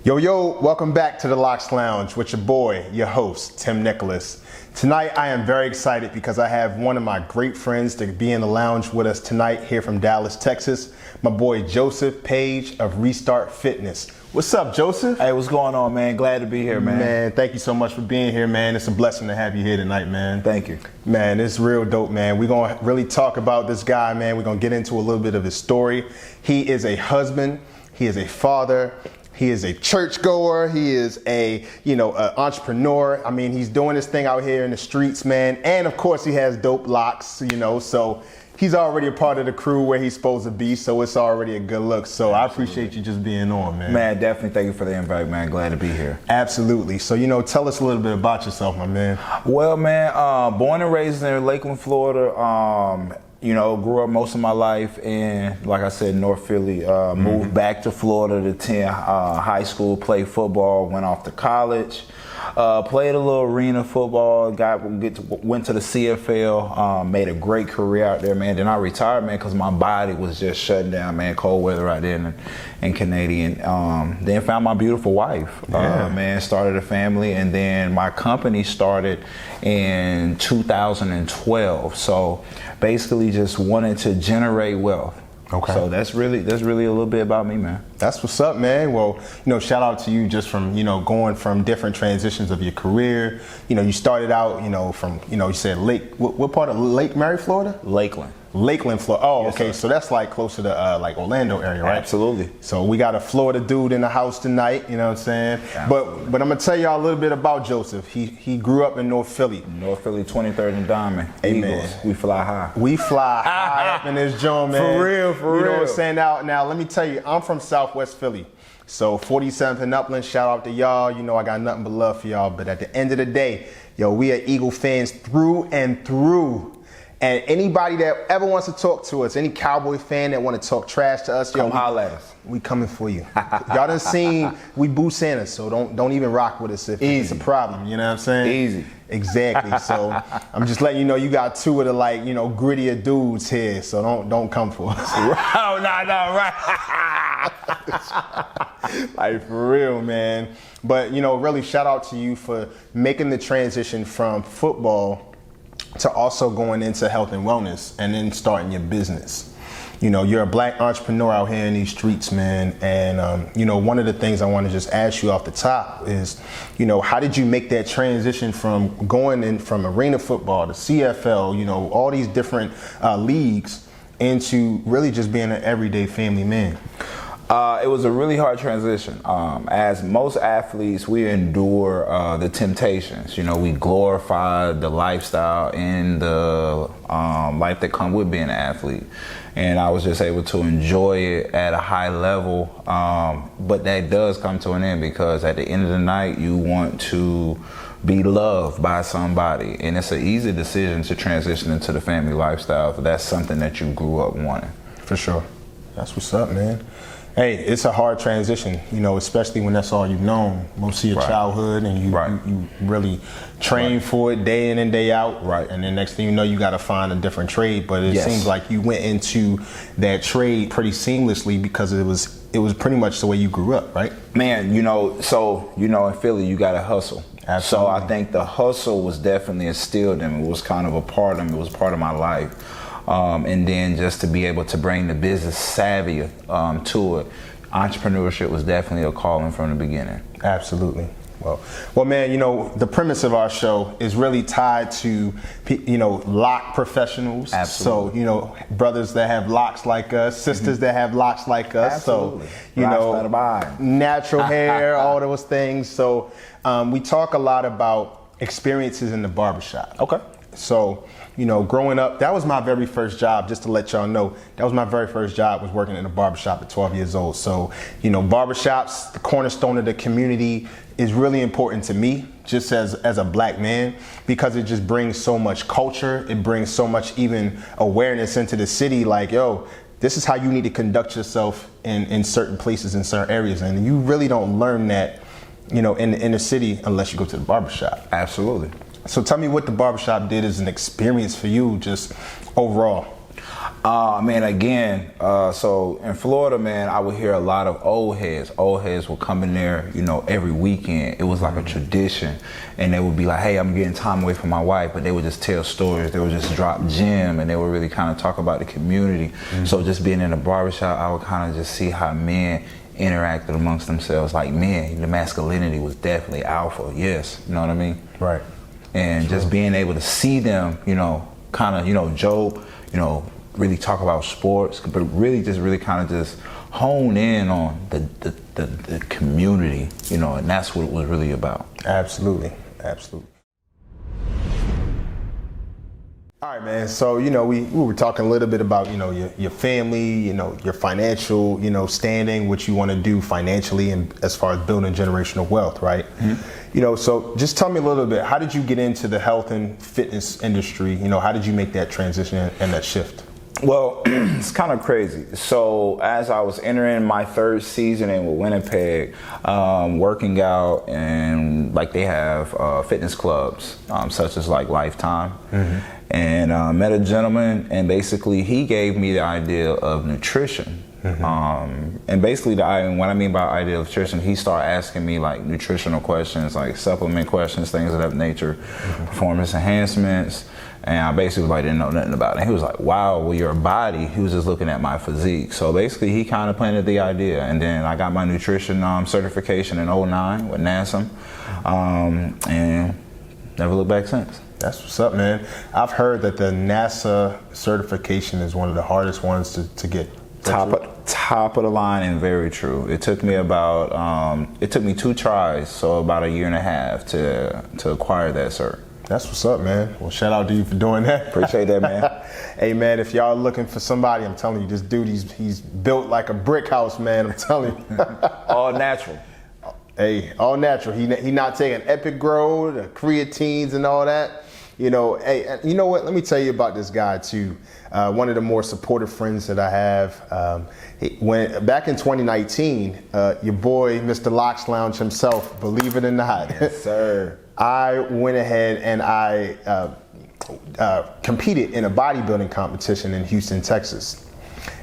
Yo, welcome back to the L.O.C.S Lounge with your boy, your host, Tim Nicholas. Tonight, I am very excited because I have one of my great friends to be in the lounge with us tonight here from Dallas, Texas, my boy, Joseph Paige of Restart Fitness. What's up, Joseph? Hey, what's going on, man? Glad to be here, man. Man, thank you so much for being here, man. It's a blessing to have you here tonight, man. Thank you. Man, it's real dope, man. We're going to really talk about this guy, man. We're going to get into a little bit of his story. He is a husband. He is a father. He is a churchgoer. He is a, entrepreneur. I mean, he's doing his thing out here in the streets, man. And of course, he has dope locks, so he's already a part of the crew where he's supposed to be. So it's already a good look. So I appreciate you just being on, man. Man, definitely thank you for the invite, man. Glad to be here. Absolutely. So, tell us a little bit about yourself, my man. Well, man, born and raised in Lakeland, Florida. Grew up most of my life in, like I said, North Philly. Moved back to Florida to attend high school, played football, went off to college, played a little arena football, went to the CFL, made a great career out there, man. Then I retired, man, because my body was just shutting down, man. Cold weather out there in Canadian. Then found my beautiful wife, man, started a family, and then my company started in 2012. So basically just wanted to generate wealth. Okay. So that's really a little bit about me, man. That's what's up, man. Well, shout out to you just from, going from different transitions of your career. You started out, from, you said what part of Lake Mary, Florida? Lakeland, Florida. Oh, yes, okay. Sir. So that's like closer to like Orlando area, right? Absolutely. So we got a Florida dude in the house tonight, you know what I'm saying? Absolutely. But I'm gonna tell y'all a little bit about Joseph. He grew up in North Philly. North Philly, 23rd and Diamond. Hey, Eagles. man. We fly high. We fly high up in this joint, man. For real. You know what I'm saying? Now let me tell you, I'm from Southwest Philly. So 47th and Upland, shout out to y'all. I got nothing but love for y'all. But at the end of the day, we are Eagle fans through and through. And anybody that ever wants to talk to us, any Cowboy fan that want to talk trash to us, come holler at us. We coming for you. Y'all done seen we boo Santa, so don't even rock with us if it's a problem. You know what I'm saying? Easy. Exactly. So I'm just letting you know you got two of the grittier dudes here, so don't come for us. Oh, no, right. Like for real, man. But really shout out to you for making the transition from football to also going into health and wellness and then starting your business. You're a black entrepreneur out here in these streets, man. And, one of the things I want to just ask you off the top is, how did you make that transition from going in from arena football to CFL, all these different leagues into really just being an everyday family man? It was a really hard transition. As most athletes, we endure the temptations. We glorify the lifestyle and the life that comes with being an athlete. And I was just able to enjoy it at a high level. But that does come to an end because at the end of the night, you want to be loved by somebody. And it's an easy decision to transition into the family lifestyle if that's something that you grew up wanting. For sure. That's what's up, man. Hey, it's a hard transition, especially when that's all you've known most of your childhood, and you really train for it day in and day out. Right. And then next thing you know, you got to find a different trade. But it seems like you went into that trade pretty seamlessly because it was pretty much the way you grew up, right? Man, in Philly, you got to hustle. Absolutely. So I think the hustle was definitely instilled in me. It was kind of a part of me. It was part of my life. And then just to be able to bring the business savvy to it, entrepreneurship was definitely a calling from the beginning. Absolutely. Well, man, the premise of our show is really tied to, lock professionals. Absolutely. So, brothers that have locks like us, sisters that have locks like us. Absolutely. So, natural hair, all those things. So, we talk a lot about experiences in the barbershop. Okay. So, growing up, that was my very first job, just to let y'all know. That was my very first job, was working in a barbershop at 12 years old. So, barbershops, the cornerstone of the community, is really important to me, just as a black man, because it just brings so much culture. It brings so much even awareness into the city, like, this is how you need to conduct yourself in certain places, in certain areas. And you really don't learn that, in the inner city unless you go to the barbershop. Absolutely. So tell me what the barbershop did as an experience for you, just overall. Man, again, so in Florida, man, I would hear a lot of old heads. Old heads would come in there, every weekend. It was like a tradition. And they would be like, hey, I'm getting time away from my wife. But they would just tell stories. They would just drop gem, and they would really kind of talk about the community. So just being in a barbershop, I would kind of just see how men interacted amongst themselves. Like men, the masculinity was definitely alpha, yes. You know what I mean? Right. And just being able to see them, kind of, Joe, really talk about sports, but really kind of just hone in on the community, and that's what it was really about. Absolutely. All right, man. So, we were talking a little bit about, your family, your financial, standing, what you want to do financially and as far as building generational wealth, right? So just tell me a little bit, how did you get into the health and fitness industry? How did you make that transition and that shift? Well, it's kind of crazy. So as I was entering my third season in with Winnipeg, working out, and like they have fitness clubs, such as like Lifetime, and met a gentleman, and basically he gave me the idea of nutrition. And basically what I mean by idea of nutrition, he started asking me like nutritional questions, like supplement questions, things of that nature, performance enhancements. And I basically didn't know nothing about it. And he was like, wow, well, your body, he was just looking at my physique. So basically he kind of planted the idea. And then I got my nutrition certification in '09 with NASA, and never looked back since. That's what's up, man. I've heard that the NASA certification is one of the hardest ones to get. Top of the line, and very true. It took me it took me 2 tries, so about a year and a half to acquire that cert. That's what's up, man. Well, shout out to you for doing that. Appreciate that, man. Hey, man, if y'all are looking for somebody, I'm telling you, this dude, he's built like a brick house, man. I'm telling you. All natural. Hey, all natural. He not taking Epic Grow, the creatines and all that. Hey, you know what? Let me tell you about this guy too. One of the more supportive friends that I have. Back in 2019, your boy, Mr. L.O.C.S Lounge himself, believe it or not. Yes, sir. I went ahead and I competed in a bodybuilding competition in Houston, Texas.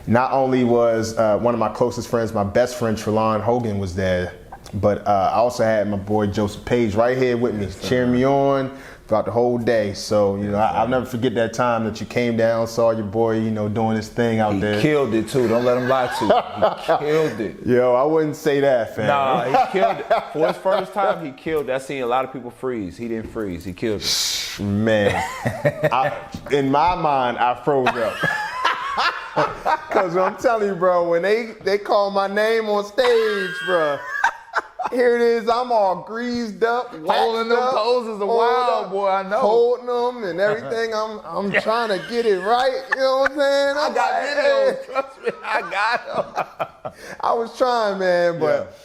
Not only was one of my closest friends, my best friend, Trelon Hogan, was there, but I also had my boy Joseph Paige right here with me, cheering me on throughout the whole day. So, I'll never forget that time that you came down, saw your boy, doing his thing out there. He killed it too. Don't let him lie to you. He killed it. Yo, I wouldn't say that, fam. Nah, he killed it. For his first time, he killed it. I seen a lot of people freeze. He didn't freeze. He killed it. Man, in my mind, I froze up. Because I'm telling you, bro, when they call my name on stage, bro, here it is, I'm all greased up, holding them poses a while, boy, I know. Holding them and everything. I'm trying to get it right, you know what I'm saying? I got videos, trust me, I got them. I was trying, man, but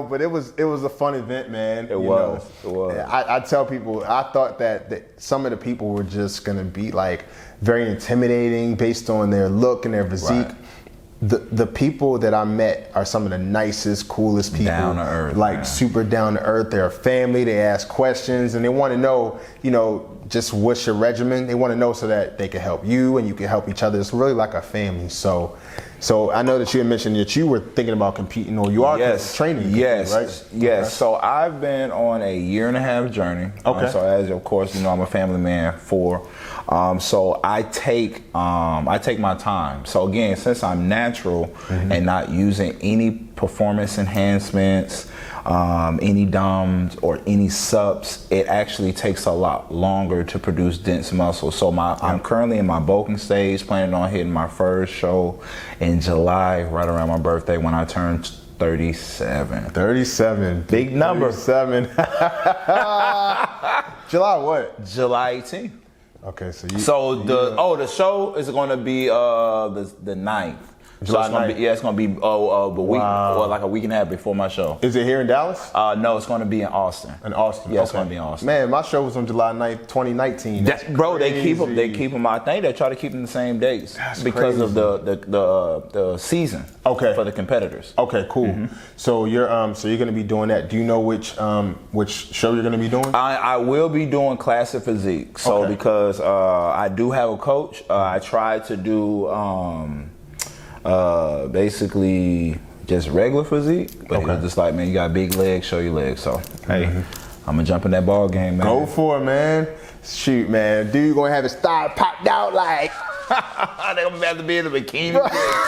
but it was a fun event, man. It was. I tell people, I thought that some of the people were just gonna be like very intimidating based on their look and their physique. Right. The people that I met are some of the nicest, coolest people. Down to earth. Like, man. Super down to earth. They're a family. They ask questions and they want to know, just what's your regimen. They want to know so that they can help you and you can help each other. It's really like a family. So I know that you had mentioned that you were thinking about competing, or you are training. Yes, right? Yes. Okay. So I've been on a 1.5-year journey. Okay. So as of course, I'm a family man 4. So I take my time. So again, since I'm natural and not using any performance enhancements, any DOMs or any subs, it actually takes a lot longer to produce dense muscle. So I'm currently in my bulking stage, planning on hitting my first show in July, right around my birthday when I turn 37. 37. Big number. 37. July what? July 18th. Okay, so the show is going to be the 9th. So it's gonna be, it's gonna be a week or like a week and a half before my show. Is it here in Dallas? No, it's gonna be in Austin. In Austin. Yeah, it's gonna be in Austin. Man, my show was on July 9th, 2019. Bro, they keep them. I think they try to keep them the same dates because crazy. of the season. Okay. For the competitors. Okay, cool. So you're gonna be doing that. Do you know which show you're gonna be doing? I will be doing Classic Physique. So because I do have a coach, I tried to do basically just regular physique, but he was just like, man, you got big legs, show your legs. So hey, I'm gonna jump in that ball game, man. Go for it, man. Shoot, man. Dude gonna have his thigh popped out like. They're gonna have to be in the bikini,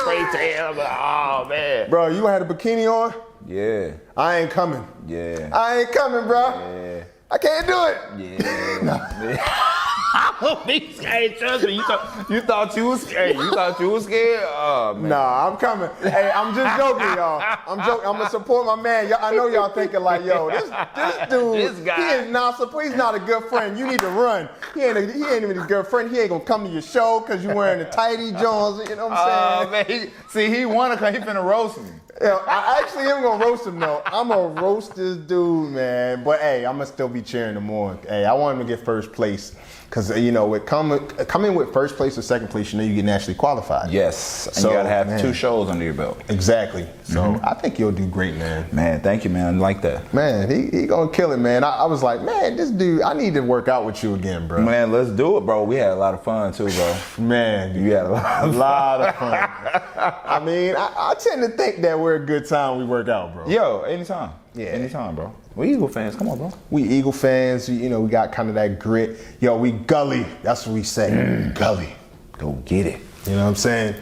straight tail. Oh man, bro, you gonna have a bikini on? Yeah. I ain't coming. Yeah. I ain't coming, bro. Yeah. I can't do it. Yeah. Hey, trust me. You thought you was scared. You thought you was scared. Oh man. Nah, I'm coming. Hey, I'm just joking, y'all. I'm joking. I'm gonna support my man. I know y'all thinking like, yo, this dude, This guy. he is not support. He's not a good friend. You need to run. He ain't even a good friend. He ain't gonna come to your show because you wearing the tighty Jones. You know what I'm saying? Man, he wanna come. He finna roast me. Yeah, I actually am gonna roast him though. I'm gonna roast this dude, man. But hey, I'm gonna still be cheering him on. Hey, I want him to get first place. Because, you know, coming with first place or second place, you know you get nationally qualified. Yes. And so, you got to have 2 shows under your belt. Exactly. So I think you'll do great, man. Man, thank you, man. I like that. Man, he going to kill it, man. I was like, man, this dude, I need to work out with you again, bro. Man, let's do it, bro. We had a lot of fun, too, bro. Man. You had a lot of fun. I mean, I tend to think that we're a good time we work out, bro. Yo, anytime. Yeah. Anytime, bro. We Eagle fans. Come on, bro. We Eagle fans. You know, we got kind of that grit. Yo, we gully. That's what we say. Gully. Go get it. You know what I'm saying?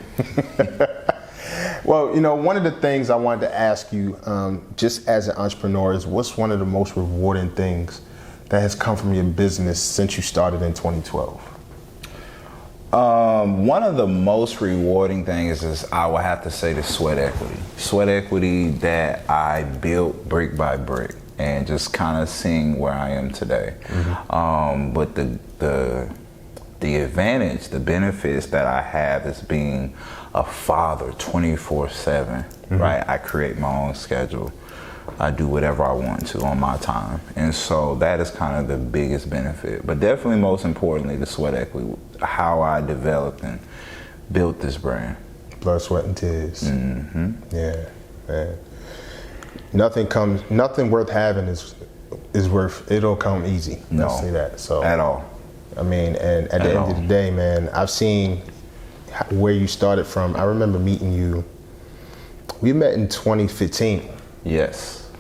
Well, you know, one of the things I wanted to ask you, just as an entrepreneur, is what's one of the most rewarding things that has come from your business since you started in 2012? One of the most rewarding things is I would have to say the sweat equity. Sweat equity that I built brick by brick and just kind of seeing where I am today. But the advantage, the benefits that I have is being a father 24/7, right? I create my own schedule. I do whatever I want to on my time. And so that is kind of the biggest benefit. But definitely most importantly, the sweat equity, how I developed and built this brand. Blood, sweat, and tears. Yeah, man. Nothing worth having is worth, it'll come easy. No, Let's say that. So at all. I mean, and at the end of the day, man, I've seen where you started from. I remember meeting you. We met in 2015. Yes.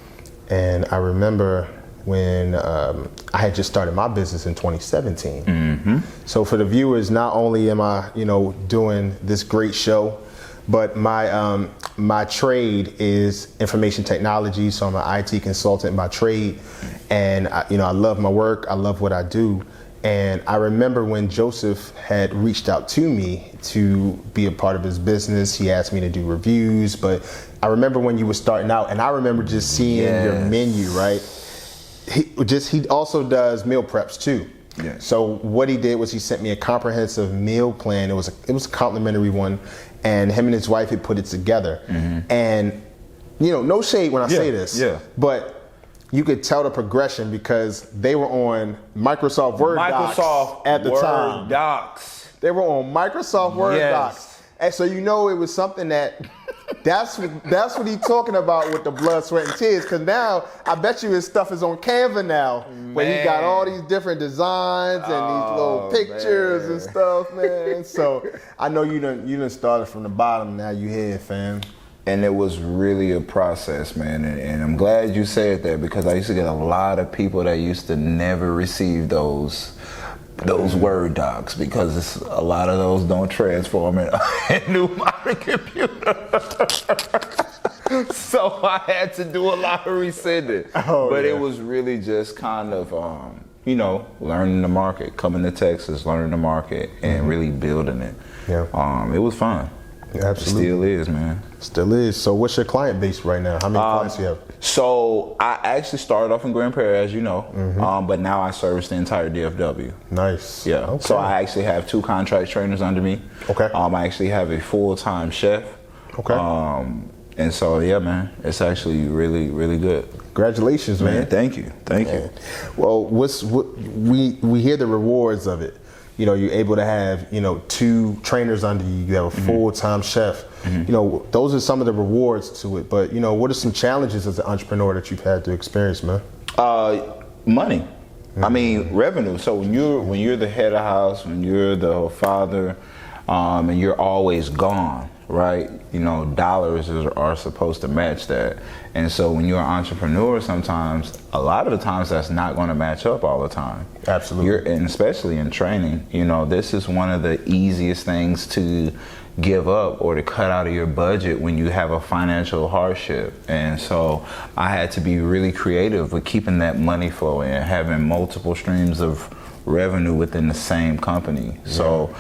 And I remember when I had just started my business in 2017. So for the viewers, not only am I, you know, doing this great show, but my trade is information technology. So I'm an IT consultant by trade, and I love my work. I love what I do. And I remember when Joseph had reached out to me to be a part of his business. He asked me to do reviews, but I remember when you were starting out, and I remember just seeing your menu, right? He also does meal preps too. Yes. So what he did was he sent me a comprehensive meal plan. It was a complimentary one, and him and his wife had put it together. And you know, no shade when I say this, but you could tell the progression because they were on Microsoft Word Docs at the time. They were on Microsoft Word Docs. And so you know it was something that's what he's talking about with the blood, sweat, and tears. Because now I bet you his stuff is on Canva now, where he got all these different designs and these little pictures and stuff, man. So I know you done started from the bottom. Now you here, fam. And it was really a process, man. And I'm glad you said that because I used to get a lot of people that used to never receive those Word docs because a lot of those don't transform in a new modern computer. So I had to do a lot of resending. But it was really just kind of, learning the market, coming to Texas, learning the market, and really building it. Yeah. It was fun. Absolutely. It still is, man. Still is. So what's your client base right now? How many clients do you have? So I actually started off in Grand Prairie, as you know, but now I service the entire DFW. Nice. Yeah. Okay. So I actually have 2 contract trainers under me. Okay. I actually have a full-time chef. Okay. And so, yeah, man, it's actually really, really good. Congratulations, man. Thank you. Well, we hear the rewards of it. You know, you're able to have, 2 trainers under you. You have a full-time chef. You know, those are some of the rewards to it. But, what are some challenges as an entrepreneur that you've had to experience, man? Money. I mean, revenue. So when you're the head of house, when you're the father, and you're always gone, right? Dollars are supposed to match that. And so when you're an entrepreneur, sometimes, a lot of the times, that's not going to match up all the time. Absolutely. And especially in training, this is one of the easiest things to give up or to cut out of your budget when you have a financial hardship. And so I had to be really creative with keeping that money flow in, having multiple streams of revenue within the same company. Yeah. So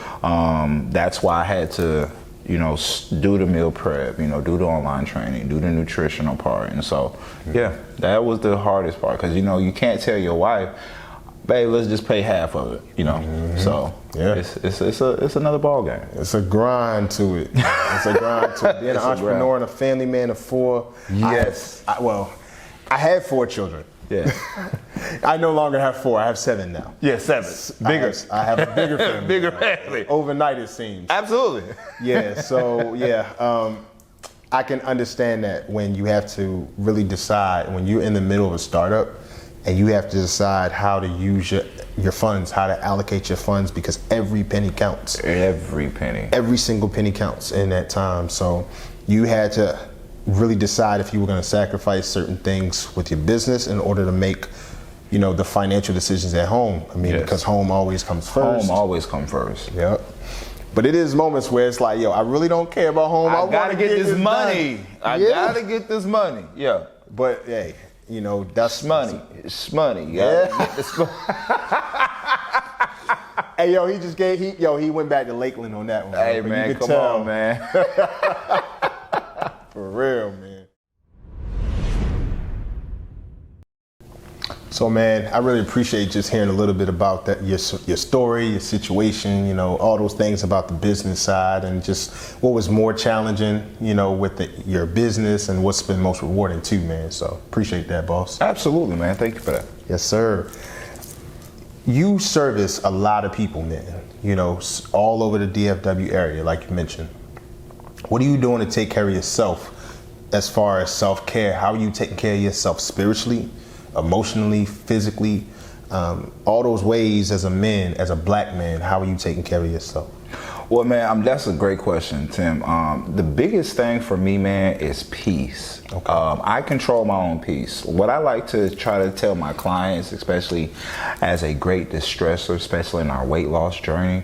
that's why I had to do the meal prep, do the online training, do the nutritional part. And so, yeah, that was the hardest part, because, you can't tell your wife, babe, let's just pay half of it, So, yeah, it's another ball game. It's a grind to it. It's a grind to it. Being an entrepreneur and a family man of 4. Yes. I had 4 children. Yeah. I no longer have 4. I have 7 now. Yeah, 7. Bigger. I have a bigger family. Bigger family. Overnight, it seems. Absolutely. Yeah. So I can understand that when you have to really decide, when you're in the middle of a startup, and you have to decide how to use your funds, how to allocate your funds, because every penny counts. Every penny. Every single penny counts in that time. So you had to really decide if you were going to sacrifice certain things with your business in order to make, the financial decisions at home. I mean, because home always comes first. Home always comes first. Yep. But it is moments where it's like, I really don't care about home. I gotta get this money. I gotta get this money. Yeah. But hey, that's money. It's money. Yeah. Hey, he went back to Lakeland on that one. Hey, man, come on, man. For real, man. So, man, I really appreciate just hearing a little bit about that, your story, your situation, all those things about the business side, and just what was more challenging, with your business, and what's been most rewarding too, man. So appreciate that, boss. Absolutely, man. Thank you for that. Yes, sir. You service a lot of people, man, all over the DFW area, like you mentioned. What are you doing to take care of yourself as far as self-care? How are you taking care of yourself spiritually, emotionally, physically, all those ways as a man, as a black man? How are you taking care of yourself? Well, man, that's a great question, Tim. The biggest thing for me, man, is peace. Okay. I control my own peace. What I like to try to tell my clients, especially as a great distressor, especially in our weight loss journey,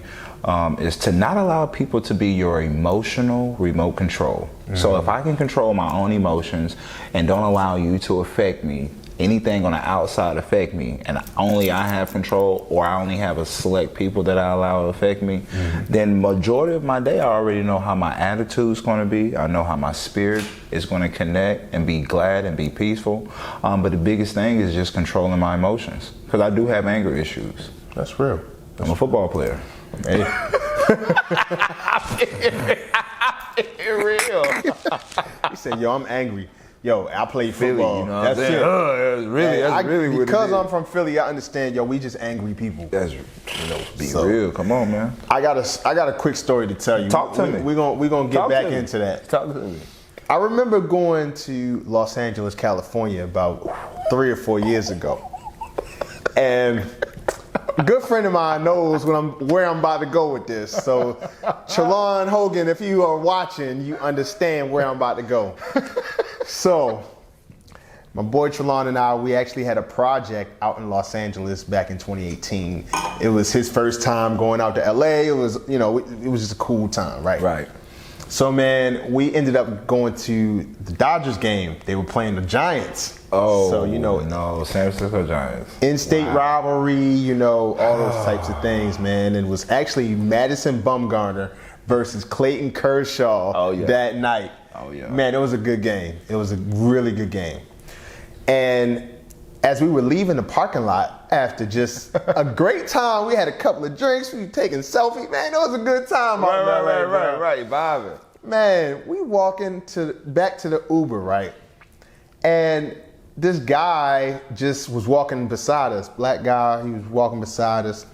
is to not allow people to be your emotional remote control. Mm-hmm. So if I can control my own emotions and don't allow you to affect me, anything on the outside affect me, and only I have control, or I only have a select people that I allow to affect me, then majority of my day I already know how my attitude's going to be. I know how my spirit is going to connect and be glad and be peaceful. But the biggest thing is just controlling my emotions, because I do have anger issues. That's real. I'm a football player. Hey. Real. He said, I'm angry. I play football. Philly, that's it. That's really what it is. Because I'm from Philly, I understand. We just angry people. That's be real. Come on, man. I got a quick story to tell you. Talk to me. We're gonna get back into that. Talk to me. I remember going to Los Angeles, California, about 3 or 4 years ago, and a good friend of mine knows where I'm about to go with this. So, Chalon Hogan, if you are watching, you understand where I'm about to go. So, my boy Trelon and I, we actually had a project out in Los Angeles back in 2018. It was his first time going out to LA. It was, it was just a cool time, right? Right. So, man, we ended up going to the Dodgers game. They were playing the Giants. Oh, so, no, San Francisco Giants. In-state rivalry, all those types of things, man. It was actually Madison Bumgarner versus Clayton Kershaw that night. Oh, yeah. Man, it was a good game. It was a really good game. And as we were leaving the parking lot after just a great time, we had a couple of drinks, we were taking selfies. Man, it was a good time. Right, vibing. Man, we walking back to the Uber, right? And this guy just was walking beside us, black guy, he was walking beside us.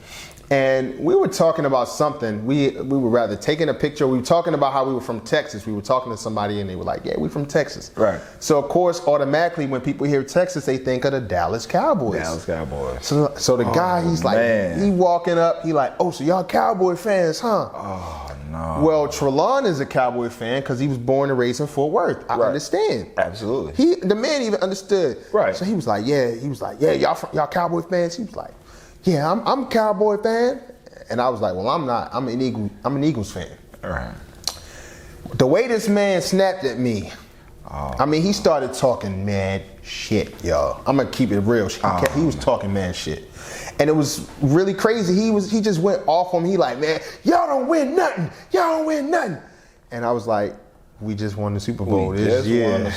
And we were talking about something. We were rather taking a picture. We were talking about how we were from Texas. We were talking to somebody and they were like, yeah, we're from Texas. Right. So of course, automatically when people hear Texas, they think of the Dallas Cowboys. Dallas Cowboys. So the guy, he's like, he walking up, he like, oh, so y'all Cowboy fans, huh? Oh, no. Well, Trelon is a Cowboy fan because he was born and raised in Fort Worth. I understand. Absolutely. The man even understood. Right. So he was like, yeah, y'all Cowboy fans? He was like, yeah, I'm a Cowboy fan. And I was like, well, I'm not. I'm an Eagles fan. All right. The way this man snapped at me, I mean, he started talking mad shit, y'all. I'm gonna keep it real. He was talking mad shit. And it was really crazy. He just went off on me. He like, man, y'all don't win nothing. Y'all don't win nothing. And I was like, we just won the Super Bowl this year.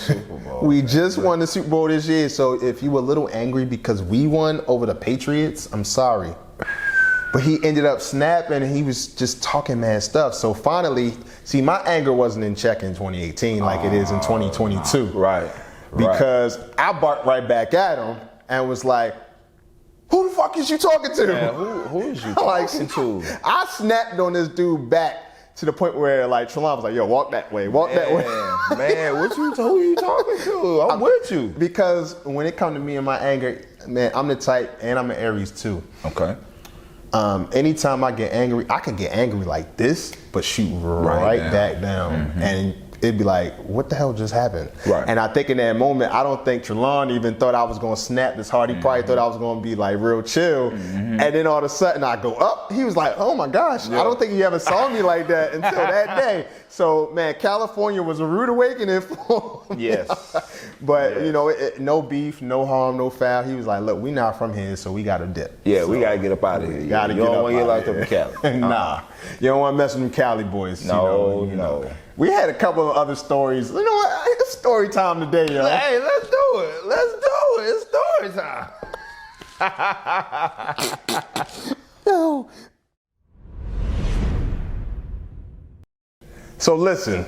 We just won the Super Bowl this year. So if you were a little angry because we won over the Patriots, I'm sorry. But he ended up snapping and he was just talking mad stuff. So finally, see, my anger wasn't in check in 2018 like it is in 2022. Right. Because I barked right back at him and was like, who the fuck is you talking to? Yeah, who is you talking to? I snapped on this dude back to the point where like Trelon was like, yo, walk that way, that way. Man, who you talking to? I'm with you. Because when it comes to me and my anger, man, I'm the type, and I'm an Aries too. Okay. Anytime I get angry, I can get angry like this, but shoot right back down. Mm-hmm. And it'd be like, what the hell just happened? Right. And I think in that moment, I don't think Trelon even thought I was going to snap this hard. He probably thought I was going to be like real chill. Mm-hmm. And then all of a sudden I go up. He was like, oh my gosh, I don't think he ever saw me like that until that day. So man, California was a rude awakening for me. Yes. But you know, no beef, no harm, no foul. He was like, look, we not from here, so we got to dip. Yeah, so we got to get up out of here. You don't want to get locked up in Cali. Nah, you don't want to mess with them Cali boys. No, you know. We had a couple of other stories. You know what? It's story time today, yo. Hey, let's do it. It's story time. No. So listen,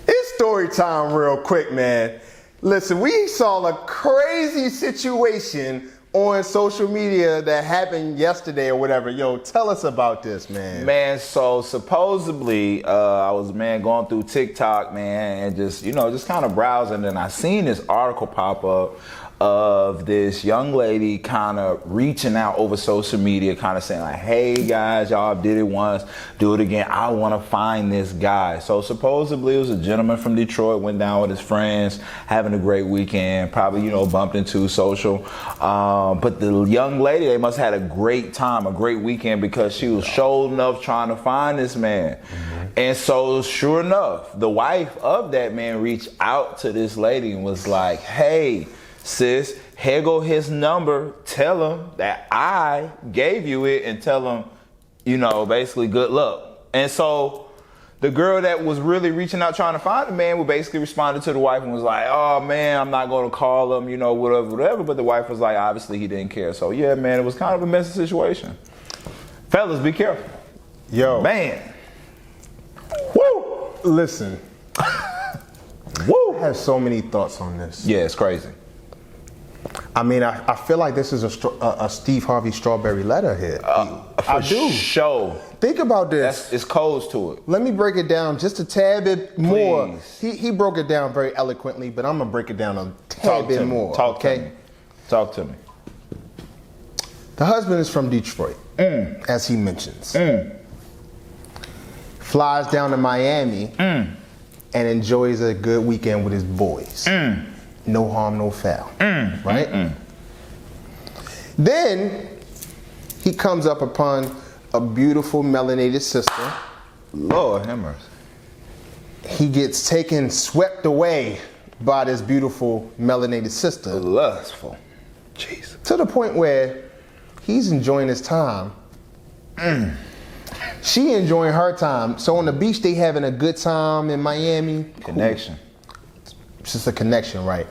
it's story time real quick, man. Listen, we saw a crazy situation on social media that happened yesterday or whatever. Yo, tell us about this, man. Man, so supposedly I was, going through TikTok, man, and just kind of browsing, and I seen this article pop up of this young lady kind of reaching out over social media, kind of saying like, hey guys, y'all did it once, do it again. I want to find this guy. So supposedly it was a gentleman from Detroit, went down with his friends, having a great weekend, probably, bumped into social. But the young lady, they must have had a great time, a great weekend, because she was sure enough trying to find this man. Mm-hmm. And so sure enough, the wife of that man reached out to this lady and was like, hey, sis, here go his number. Tell him that I gave you it, and tell him, basically good luck. And so the girl that was really reaching out trying to find the man basically responded to the wife and was like, oh man, I'm not going to call him, whatever. But the wife was like, obviously he didn't care. So yeah, man, it was kind of a messy situation. Fellas, be careful. Yo. Man. Woo! Listen. Woo! I have so many thoughts on this. Yeah, it's crazy. I mean, I feel like this is a Steve Harvey strawberry letter here. I do. Sure. Think about this. It's codes to it. Let me break it down just a tad bit more. He broke it down very eloquently, but I'm going to break it down a tad bit more. Talk to me. The husband is from Detroit, as he mentions. Flies down to Miami and enjoys a good weekend with his boys. No harm, no foul. Right? Then he comes up upon a beautiful melanated sister. Lord have mercy. He gets swept away by this beautiful melanated sister. Lustful. Jesus. To the point where he's enjoying his time. She enjoying her time. So on the beach, they having a good time in Miami. Connection. Cool. It's just a connection, right?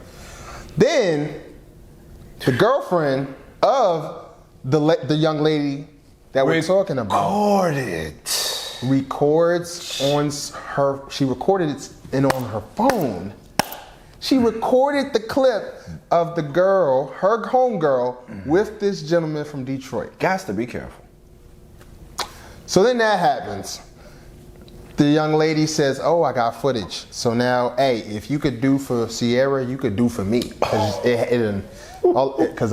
Then the girlfriend of the young lady that we're talking about. Recorded. records she recorded it on her phone. She recorded the clip of the girl, her homegirl, with this gentleman from Detroit. Gots to be careful. So then that happens. The young lady says, oh, I got footage. So now, hey, if you could do for Sierra, you could do for me. Because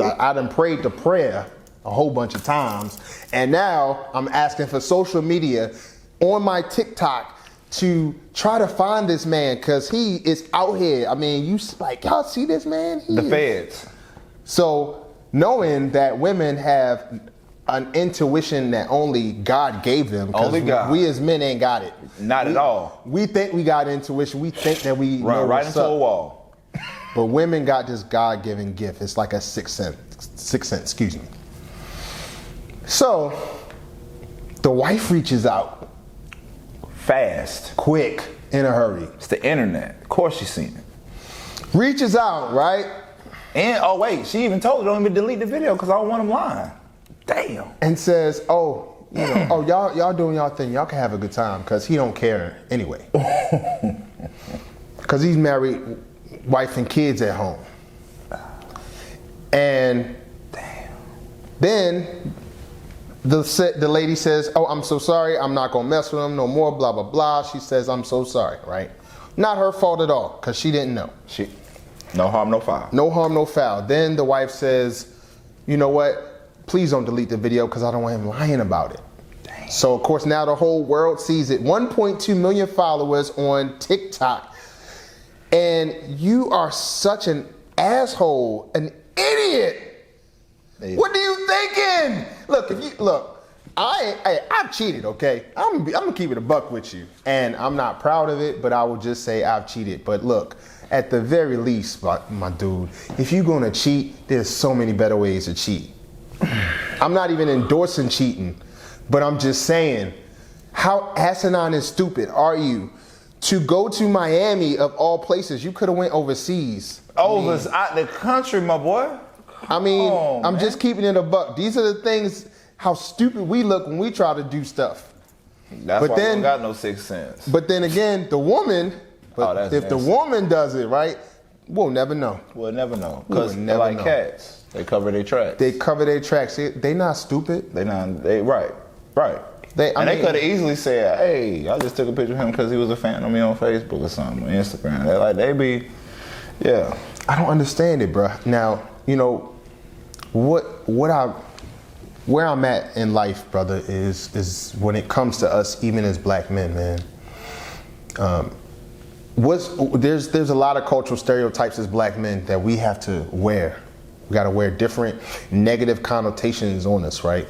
I done prayed the prayer a whole bunch of times. And now I'm asking for social media on my TikTok to try to find this man, because he is out here. I mean, y'all see this man? The feds. So knowing that women have an intuition that only God gave them. Only God. We as men ain't got it. Not at all. We think we got intuition. We think that we know Run right what's into up. a wall. But women got this God-given gift. It's like a sixth sense, excuse me. So the wife reaches out. Fast. Quick, in a hurry. It's the internet. Of course she's seen it. Reaches out, right? And, oh wait, she even told her, don't even delete the video because I don't want them lying. Damn. And says, oh, y'all doing y'all thing. Y'all can have a good time, because he don't care anyway. Because he's married, wife and kids at home. And then the lady says, oh, I'm so sorry. I'm not going to mess with him no more, blah, blah, blah. She says, I'm so sorry, right? Not her fault at all, because she didn't know. No harm, no foul. No harm, no foul. Then the wife says, you know what? Please don't delete the video, because I don't want him lying about it. Dang. So, of course, now the whole world sees it. 1.2 million followers on TikTok. And you are such an asshole, an idiot. Hey. What are you thinking? I've cheated, okay? I'm gonna keep it a buck with you. And I'm not proud of it, but I will just say I've cheated. But look, at the very least, my dude, if you're gonna cheat, there's so many better ways to cheat. I'm not even endorsing cheating, but I'm just saying, how asinine and stupid are you to go to Miami of all places? You could have went overseas. Out the country, my boy. I mean, I'm just keeping it a buck. These are the things, how stupid we look when we try to do stuff. That's why we don't got no sixth sense. But then again, the woman, if the woman does it, right, we'll never know. We'll never know. Because they're like cats. They cover their tracks. They not stupid. Right. They could have easily said, hey, I just took a picture of him because he was a fan of me on Facebook or something, or Instagram. Yeah. I don't understand it, bro. Now, where I'm at in life, brother, is when it comes to us, even as black men, man. There's a lot of cultural stereotypes as black men that we have to wear. We got to wear different negative connotations on us, right?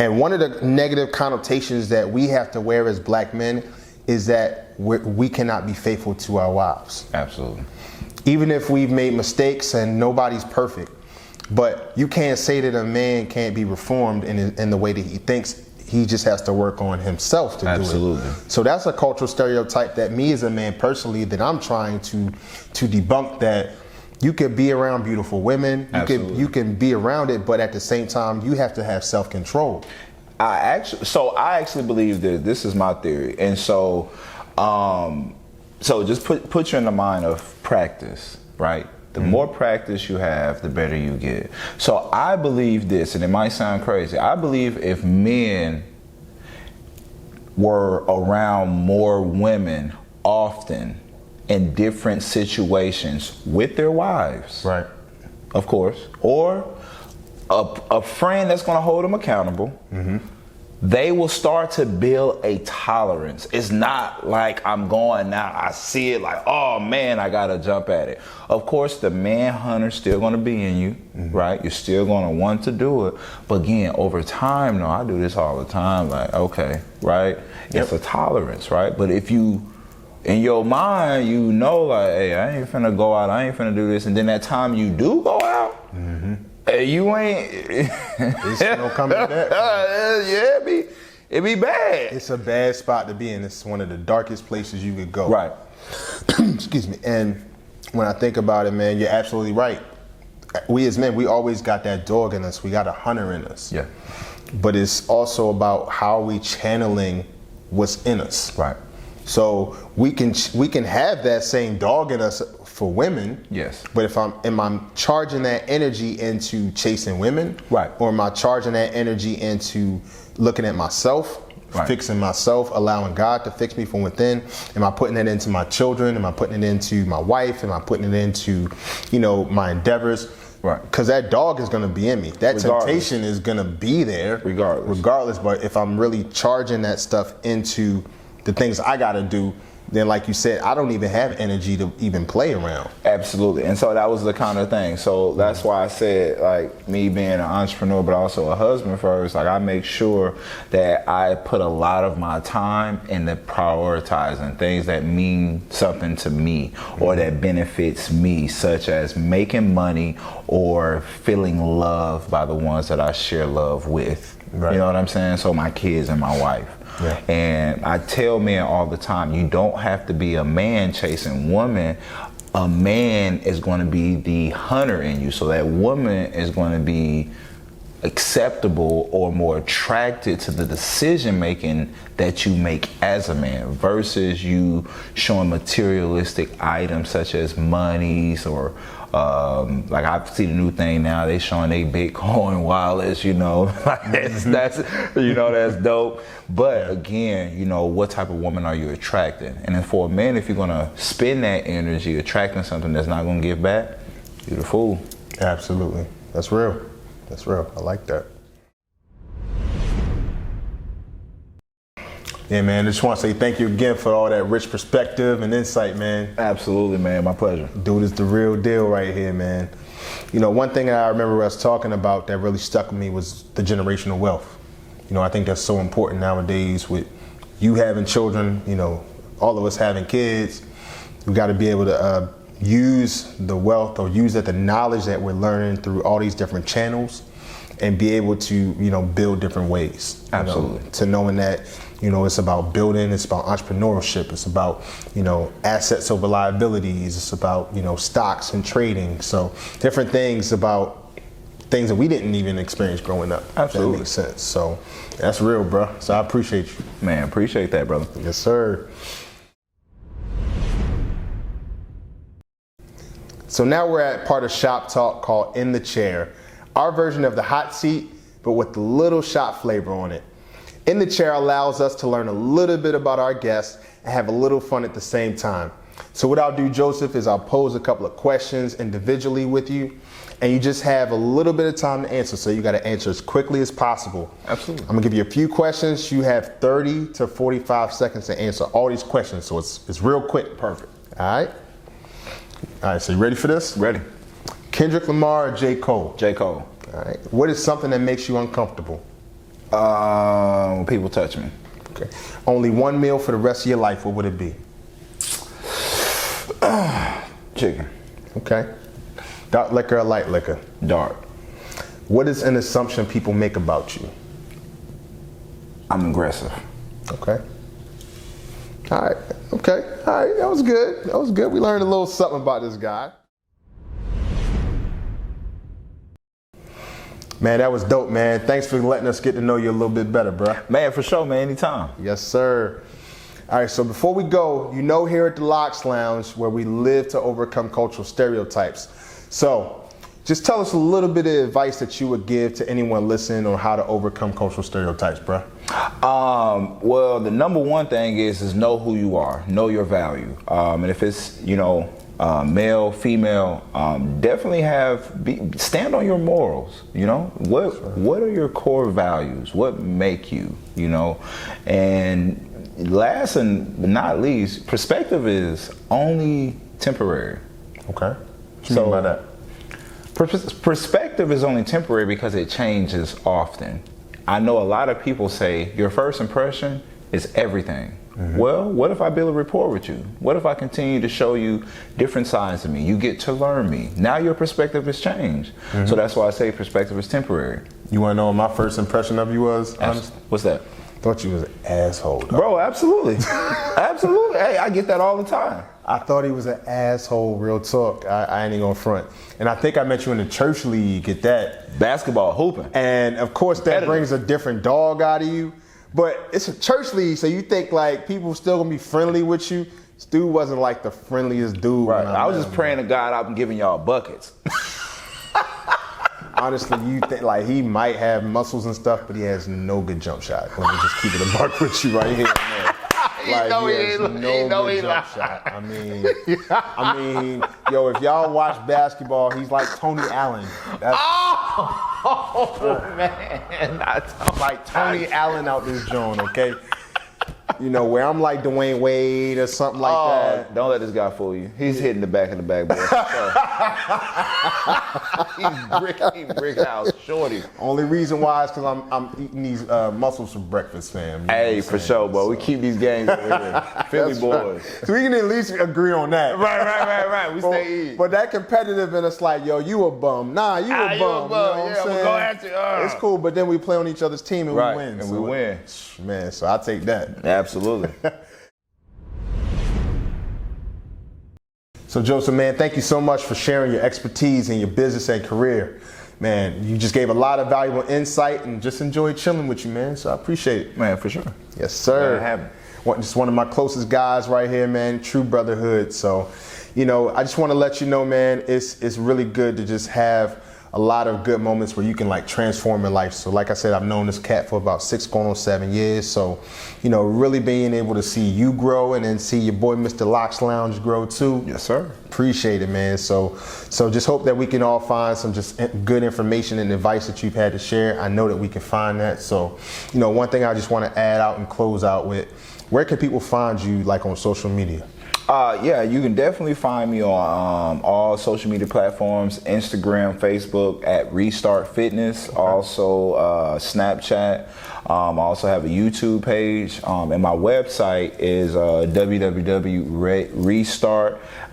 And one of the negative connotations that we have to wear as black men is that we cannot be faithful to our wives. Absolutely. Even if we've made mistakes and nobody's perfect. But you can't say that a man can't be reformed in the way that he thinks. He just has to work on himself to do it. Absolutely. So that's a cultural stereotype that me as a man personally, that I'm trying to debunk, that you can be around beautiful women. You can be around it, but at the same time, you have to have self-control. I actually believe that this is my theory. And so just put you in the mind of practice, right? The more practice you have, the better you get. So I believe this, and it might sound crazy. I believe if men were around more women often in different situations with their wives, right? Of course, or a friend that's going to hold them accountable, they will start to build a tolerance. It's not like I'm going now, I see it like, oh man, I gotta jump at it. Of course, the man hunter's still gonna be in you, right? You're still gonna want to do it. But again, over time, no, I do this all the time, like, okay, right? It's a tolerance, right? But if you, in your mind, you know, like, hey, I ain't finna go out, I ain't finna do this. And then that time you do go out, you ain't. It's no coming back. Yeah, it be bad. It's a bad spot to be in. It's one of the darkest places you could go. Right. Excuse me. And when I think about it, man, you're absolutely right. We as men, we always got that dog in us. We got a hunter in us. Yeah. But it's also about how we channeling what's in us. Right. So we can have that same dog in us for women. Yes. But if am I charging that energy into chasing women? Right. Or am I charging that energy into looking at myself, right. fixing myself, allowing God to fix me from within? Am I putting it into my children? Am I putting it into my wife? Am I putting it into, my endeavors? Right. Because that dog is going to be in me. That Regardless. temptation is going to be there. Regardless. But if I'm really charging that stuff into the things I got to do, then like you said, I don't even have energy to even play around. Absolutely. And so that was the kind of thing. So that's why I said, like, me being an entrepreneur, but also a husband first, like, I make sure that I put a lot of my time into prioritizing things that mean something to me or that benefits me, such as making money or feeling loved by the ones that I share love with. Right. You know what I'm saying? So my kids and my wife. Yeah. And I tell men all the time, you don't have to be a man chasing woman. A man is going to be the hunter in you. So that woman is going to be acceptable or more attracted to the decision making that you make as a man versus you showing materialistic items such as monies or like I see the new thing now, they showing they Bitcoin wallets, that's dope. But again, what type of woman are you attracting? And then for a man, if you're gonna spend that energy attracting something that's not gonna give back, you're the fool. Absolutely. That's real. That's real. I like that. Yeah, man, I just want to say thank you again for all that rich perspective and insight, man. Absolutely, man. My pleasure. Dude, it's the real deal right here, man. One thing that I remember us talking about that really stuck with me was the generational wealth. I think that's so important nowadays with you having children, all of us having kids. We got to be able to use the wealth or use the knowledge that we're learning through all these different channels and be able to, build different ways. Absolutely. To knowing that, it's about building, it's about entrepreneurship, it's about, assets over liabilities, it's about, stocks and trading. So different things about things that we didn't even experience growing up. Absolutely. That makes sense. So that's real, bro. So I appreciate you. Man, appreciate that, brother. Yes, sir. So now we're at part of Shop Talk called In the Chair, our version of the hot seat, but with a little shop flavor on it. In the Chair allows us to learn a little bit about our guests and have a little fun at the same time. So what I'll do, Joseph, is I'll pose a couple of questions individually with you, and you just have a little bit of time to answer. So you got to answer as quickly as possible. Absolutely. I'm gonna give you a few questions. You have 30 to 45 seconds to answer all these questions. So it's real quick. Perfect. All right, so you ready for this? Ready. Kendrick Lamar or J. Cole? J. Cole. All right. What is something that makes you uncomfortable? When people touch me. Okay. Only one meal for the rest of your life, what would it be? Chicken. Okay. Dark liquor or light liquor? Dark. What is an assumption people make about you? I'm aggressive. Okay. All right. Okay. All right. That was good. That was good. We learned a little something about this guy. Man, that was dope, man. Thanks for letting us get to know you a little bit better, bro. Man, for sure, man. Anytime. Yes, sir. All right, so before we go, here at the L.O.C.S Lounge where we live to overcome cultural stereotypes. So just tell us a little bit of advice that you would give to anyone listening on how to overcome cultural stereotypes, bro. Well, the number one thing is know who you are, know your value. And if it's, male, female, definitely stand on your morals. What are your core values? What make you? And last and not least, perspective is only temporary. Okay. What you mean by that? Perspective is only temporary because it changes often. I know a lot of people say your first impression is everything. Mm-hmm. Well, what if I build a rapport with you? What if I continue to show you different sides of me? You get to learn me. Now your perspective has changed. Mm-hmm. So that's why I say perspective is temporary. You want to know what my first impression of you was? What's that? Thought you was an asshole, dog. Bro, absolutely. Absolutely. Hey, I get that all the time. I thought he was an asshole, real talk. I ain't even gonna front. And I think I met you in the church league at that. Basketball hooping. And of course that brings a different dog out of you. But it's a church league, so you think like people still gonna be friendly with you. This dude wasn't like the friendliest dude. Right. When I was met just him. praying to God I've been giving y'all buckets. Honestly, you think like he might have muscles and stuff, but he has no good jump shot. Let me just keep it a buck with you right here, man. Like he has no good jump shot. I mean, yo, if y'all watch basketball, he's like Tony Allen. That's Man. like Tony Allen out this joint, okay? You know, where I'm like Dwayne Wade or something like that. Don't let this guy fool you. He's hitting the back of the backboard. He's brick house, shorty. Only reason why is because I'm eating these mussels for breakfast, fam. You know Hey, what I'm for saying? sure, bro. We keep these games over here. Philly That's boys. right. So we can at least agree on that. Right. We But, stay eating. but that competitive in us like, yo, you a bum. Nah, you a bum. you a bum. You know what Yeah, I'm we'll saying? go at you. It's cool, but then we play on each other's team and Right, we win. and So we win. Man, so I take that. Absolutely. So Joseph, man, thank you so much for sharing your expertise in your business and career. Man, you just gave a lot of valuable insight and just enjoyed chilling with you, man. So I appreciate it. Man, for sure. Yes, sir. Glad to have it. Just one of my closest guys right here, man. True brotherhood. So, you know, I just want to let you know, man, it's really good to just have a lot of good moments where you can like transform your life. So like I said, I've known this cat for about 6 going on 7 years. So, you know, really being able to see you grow and then see your boy Mr. L.O.C.S Lounge grow too. Yes, sir. Appreciate it, man. So just hope that we can all find some just good information and advice that you've had to share. I know that we can find that. So, you know, one thing I just want to add out and close out with, where can people find you like on social media? Yeah, you can definitely find me on all social media platforms, Instagram, Facebook at Restart Fitness, also Snapchat. I also have a YouTube page, and my website is www.restart,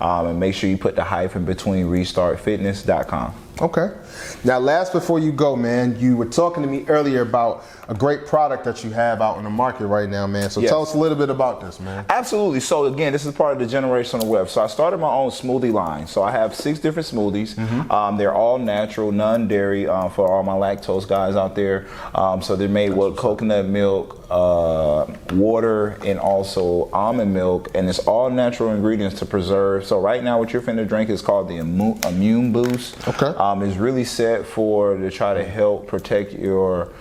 and make sure you put the hyphen between restartfitness.com. Okay. Now, last before you go, man, you were talking to me earlier about a great product that you have out in the market right now, man. So Yes. tell us a little bit about this, man. Absolutely. So again, this is part of the generational web. So I started my own smoothie line. So I have 6 different smoothies. They're all natural, non-dairy for all my lactose guys out there. So they're made with coconut milk, water, and also almond milk. And it's all natural ingredients to preserve. So right now what you're finna drink is called the Immune Boost. Okay. It's really set to try to help protect your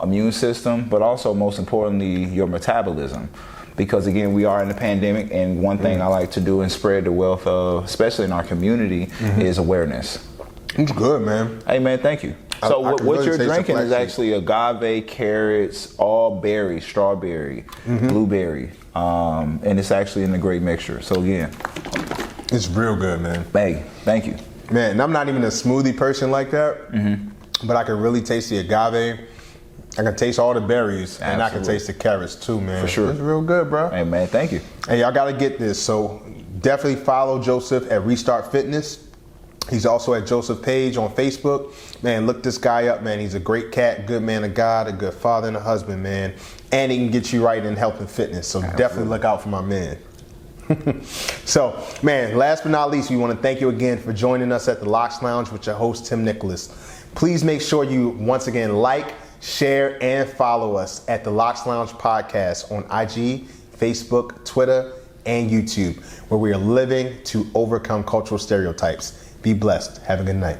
immune system, but also most importantly, your metabolism. Because again, we are in a pandemic, and one thing I like to do and spread the wealth of, especially in our community, is awareness. It's good, man. Hey man, thank you. So I can what really you're taste the drinking is flaxseed. actually agave, carrots, all berry, strawberry, blueberry, and it's actually in a great mixture. So again, It's real good, man. hey, thank you. Man, and I'm not even a smoothie person like that, but I can really taste the agave. I can taste all the berries, and I can Absolutely. taste the carrots too, man. For sure. It's real good, bro. Hey man, thank you. Hey, y'all gotta get this. So definitely follow Joseph at Restart Fitness. He's also at Joseph Paige on Facebook. Man, look this guy up, man. He's a great cat, good man of God, a good father and a husband, man. And he can get you right in health and fitness. So definitely look out for my man. So, man, last but not least, we want to thank you again for joining us at the L.O.C.S Lounge with your host, Tim Nicholas. Please make sure you, once again, like, share, and follow us at the L.O.C.S Lounge podcast on IG, Facebook, Twitter, and YouTube, where we are living to overcome cultural stereotypes. Be blessed. Have a good night.